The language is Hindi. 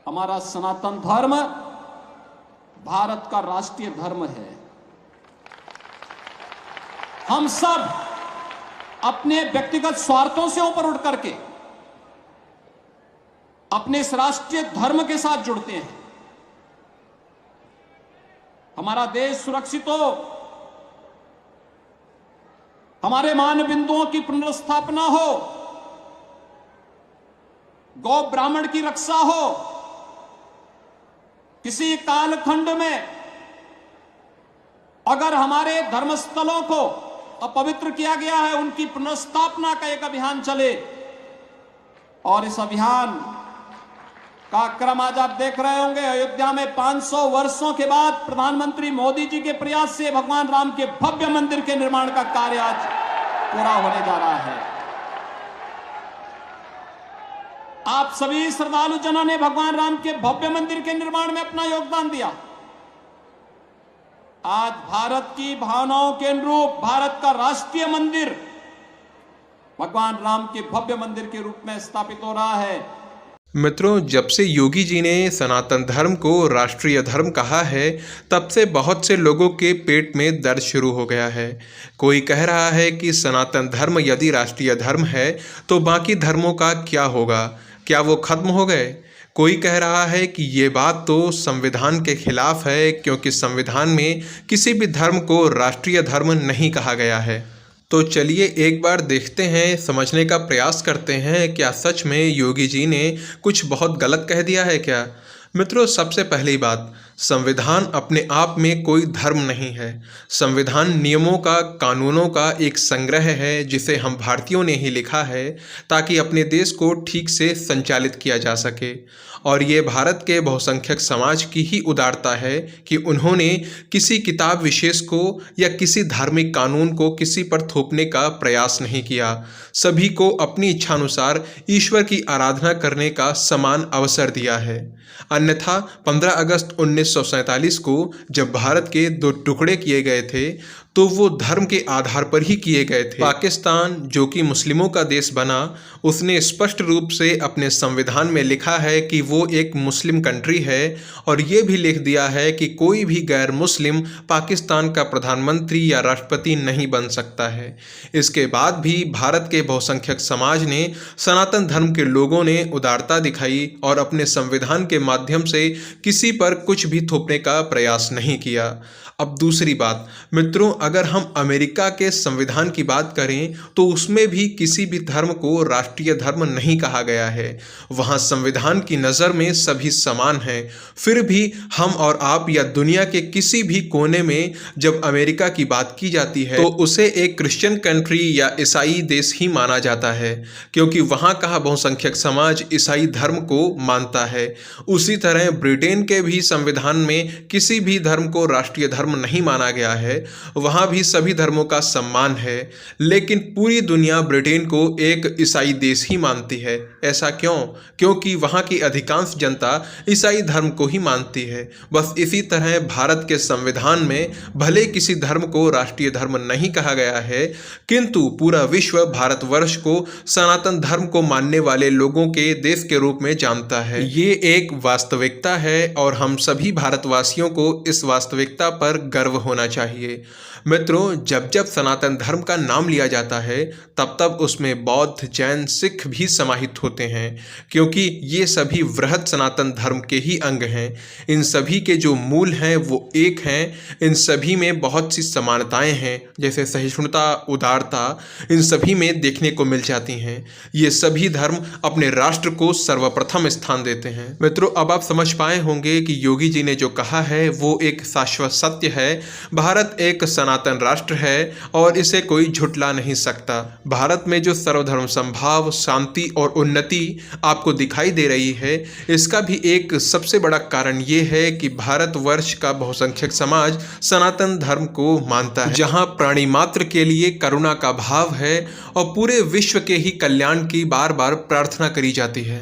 हमारा सनातन धर्म भारत का राष्ट्रीय धर्म है। हम सब अपने व्यक्तिगत स्वार्थों से ऊपर उठ करके अपने इस राष्ट्रीय धर्म के साथ जुड़ते हैं। हमारा देश सुरक्षित हो, हमारे मान बिंदुओं की पुनर्स्थापना हो, गौ ब्राह्मण की रक्षा हो, किसी कालखंड में अगर हमारे धर्मस्थलों को अपवित्र किया गया है, उनकी पुनर्स्थापना का एक अभियान चले। और इस अभियान का क्रम आज आप देख रहे होंगे। अयोध्या में 500 वर्षों के बाद प्रधानमंत्री मोदी जी के प्रयास से भगवान राम के भव्य मंदिर के निर्माण का कार्य आज पूरा होने जा रहा है। आप सभी श्रद्धालु जनों ने भगवान राम के भव्य मंदिर के निर्माण में अपना योगदान दिया। आज भारत की भावनाओं के अनुरूप भारत का राष्ट्रीय मंदिर भगवान राम के भव्य मंदिर के रूप में स्थापित हो रहा है। मित्रों, जब से योगी जी ने सनातन धर्म को राष्ट्रीय धर्म कहा है, तब से बहुत से लोगों के पेट में दर्द शुरू हो गया है। कोई कह रहा है कि सनातन धर्म यदि राष्ट्रीय धर्म है तो बाकी धर्मों का क्या होगा, क्या वो खत्म हो गए? कोई कह रहा है कि ये बात तो संविधान के खिलाफ है, क्योंकि संविधान में किसी भी धर्म को राष्ट्रीय धर्म नहीं कहा गया है। तो चलिए एक बार देखते हैं, समझने का प्रयास करते हैं, क्या सच में योगी जी ने कुछ बहुत गलत कह दिया है क्या? मित्रों, सबसे पहली बात, संविधान अपने आप में कोई धर्म नहीं है। संविधान नियमों का, कानूनों का एक संग्रह है जिसे हम भारतीयों ने ही लिखा है ताकि अपने देश को ठीक से संचालित किया जा सके। और ये भारत के बहुसंख्यक समाज की ही उदारता है कि उन्होंने किसी किताब विशेष को या किसी धार्मिक कानून को किसी पर थोपने का प्रयास नहीं किया। सभी को अपनी इच्छानुसार ईश्वर की आराधना करने का समान अवसर दिया है। अन्यथा 15 अगस्त 1947 को जब भारत के 2 टुकड़े किए गए थे तो वो धर्म के आधार पर ही किए गए थे। पाकिस्तान, जो कि मुस्लिमों का देश बना, उसने स्पष्ट रूप से अपने संविधान में लिखा है कि वो एक मुस्लिम कंट्री है और ये भी लिख दिया है कि कोई भी गैर मुस्लिम पाकिस्तान का प्रधानमंत्री या राष्ट्रपति नहीं बन सकता है। इसके बाद भी भारत के बहुसंख्यक समाज ने, सनातन धर्म के लोगों ने उदारता दिखाई और अपने संविधान के माध्यम से किसी पर कुछ भी थोपने का प्रयास नहीं किया। अब दूसरी बात, मित्रों, अगर हम अमेरिका के संविधान की बात करें तो उसमें भी किसी भी धर्म को राष्ट्रीय धर्म नहीं कहा गया है। वहाँ संविधान की नज़र में सभी समान हैं। फिर भी हम और आप या दुनिया के किसी भी कोने में जब अमेरिका की बात की जाती है तो उसे एक क्रिश्चियन कंट्री या ईसाई देश ही माना जाता है, क्योंकि वहाँ का बहुसंख्यक समाज ईसाई धर्म को मानता है। उसी तरह ब्रिटेन के भी संविधान में किसी भी धर्म को राष्ट्रीय धर्म नहीं माना गया है। वहां भी सभी धर्मों का सम्मान है, लेकिन पूरी दुनिया ब्रिटेन को एक ईसाई देश ही मानती है। ऐसा क्यों? क्योंकि वहां की अधिकांश जनता ईसाई धर्म को ही मानती है। बस इसी तरह भारत के संविधान में भले किसी धर्म को राष्ट्रीय धर्म नहीं कहा गया है, किंतु पूरा विश्व भारतवर्ष को सनातन धर्म को मानने वाले लोगों के देश के रूप में जानता है। ये एक वास्तविकता है और हम सभी भारतवासियों को इस वास्तविकता पर गर्व होना चाहिए। मित्रों, जब जब सनातन धर्म का नाम लिया जाता है तब तब उसमें बौद्ध, जैन, सिख भी समाहित होते हैं, क्योंकि ये सभी वृहद सनातन धर्म के ही अंग हैं। इन सभी के जो मूल हैं वो एक हैं। इन सभी में बहुत सी समानताएं हैं, जैसे सहिष्णुता, उदारता, इन सभी में देखने को मिल जाती हैं। ये सभी धर्म अपने राष्ट्र को सर्वप्रथम स्थान देते हैं। मित्रों, अब आप समझ पाए होंगे कि योगी जी ने जो कहा है वो एक शाश्वत सत्य है। भारत एक सनातन राष्ट्र है और इसे कोई झुटला नहीं सकता। भारत में जो सर्वधर्म संभाव, शांति और उन्नति आपको दिखाई दे रही है, इसका भी एक सबसे बड़ा कारण ये है कि भारतवर्ष का बहुसंख्यक समाज सनातन धर्म को मानता है, जहां प्राणी मात्र के लिए करुणा का भाव है और पूरे विश्व के ही कल्याण की बार बार प्रार्थना करी जाती है।